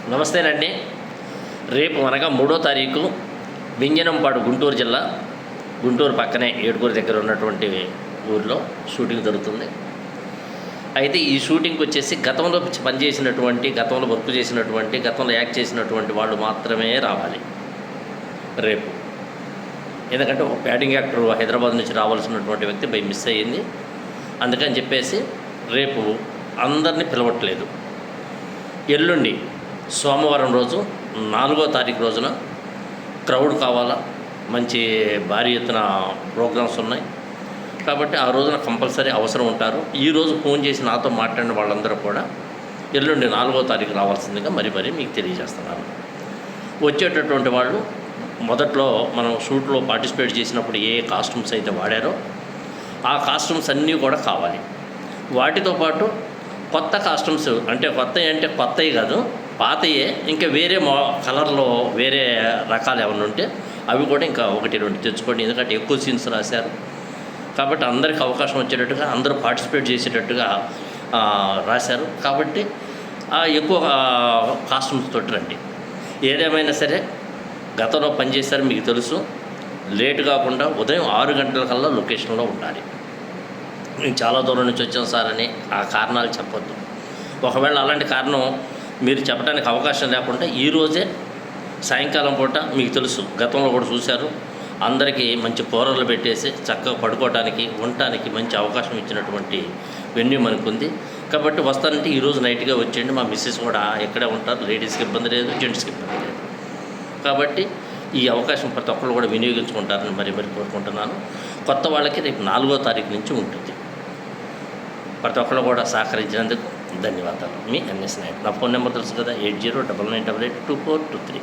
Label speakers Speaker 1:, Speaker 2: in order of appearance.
Speaker 1: నమస్తేనండి. రేపు అనగా 3వ తారీఖు వింజనంపాడు గుంటూరు జిల్లా, గుంటూరు పక్కనే ఏడుగురు దగ్గర ఉన్నటువంటి ఊరిలో షూటింగ్ జరుగుతుంది. అయితే ఈ షూటింగ్కి వచ్చేసి గతంలో పనిచేసినటువంటి, గతంలో వర్క్ చేసినటువంటి, గతంలో యాక్ట్ చేసినటువంటి వాళ్ళు మాత్రమే రావాలి రేపు. ఎందుకంటే ఒక బ్యాటింగ్ యాక్టర్ హైదరాబాద్ నుంచి రావాల్సినటువంటి వ్యక్తి బై మిస్ అయ్యింది. అందుకని చెప్పేసి రేపు అందరినీ పిలవట్లేదు. ఎల్లుండి సోమవారం రోజు 4వ తారీఖు రోజున క్రౌడ్ కావాలా, మంచి భారీ ఎత్తున ప్రోగ్రామ్స్ ఉన్నాయి కాబట్టి ఆ రోజున కంపల్సరీ అవసరం ఉంటారు. ఈరోజు ఫోన్ చేసి నాతో మాట్లాడిన వాళ్ళందరూ కూడా ఎల్లుండి 4వ తారీఖు రావాల్సిందిగా మరీ మీకు తెలియజేస్తున్నాను. వచ్చేటటువంటి వాళ్ళు మొదట్లో మనం షూట్లో పార్టిసిపేట్ చేసినప్పుడు ఏ కాస్ట్యూమ్స్ అయితే వాడారో ఆ కాస్ట్యూమ్స్ అన్నీ కూడా కావాలి. వాటితో పాటు కొత్త కాస్ట్యూమ్స్, అంటే కొత్తవి కాదు, పాతయే ఇంకా వేరే కలర్లో వేరే రకాలు ఏమైనా ఉంటే అవి కూడా ఇంకా 1-2 తెచ్చుకోండి. ఎందుకంటే ఎక్కువ సీన్స్ రాశారు కాబట్టి అందరికీ అవకాశం వచ్చేటట్టుగా, అందరూ పార్టిసిపేట్ చేసేటట్టుగా రాశారు కాబట్టి ఎక్కువ కాస్ట్యూమ్స్ తోటి రండి. ఏదేమైనా సరే గతంలో పనిచేశారు, మీకు తెలుసు. లేటు కాకుండా ఉదయం 6 గంటల కల్లా లొకేషన్లో ఉండాలి. మేము చాలా దూరం నుంచి వచ్చాం సార్ అని ఆ కారణాలు చెప్పొద్దు. ఒకవేళ అలాంటి కారణం మీరు చెప్పడానికి అవకాశం లేకుండా ఈరోజే సాయంకాలం పూట, మీకు తెలుసు గతంలో కూడా చూశారు, అందరికీ మంచి కూరలు పెట్టేసి చక్కగా పడుకోవడానికి, ఉండటానికి మంచి అవకాశం ఇచ్చినటువంటి వెన్యూ మనకుంది. కాబట్టి వస్తానంటే ఈరోజు నైట్గా వచ్చేయండి. మా మిస్సెస్ కూడా ఎక్కడే ఉంటారు, లేడీస్కి ఇబ్బంది లేదు, జెంట్స్కి ఇబ్బంది లేదు. కాబట్టి ఈ అవకాశం ప్రతి ఒక్కరు కూడా వినియోగించుకుంటారని మరీ కోరుకుంటున్నాను. కొత్త వాళ్ళకి రేపు 4వ తారీఖు నుంచి ఉంటుంది. ప్రతి ఒక్కరు కూడా సహకరించినందుకు ధన్యవాదాలు. మీ ఎన్ఎస్ నాయుడు. నా ఫోన్ నెంబర్ తెలుసు కదా, 8099882423.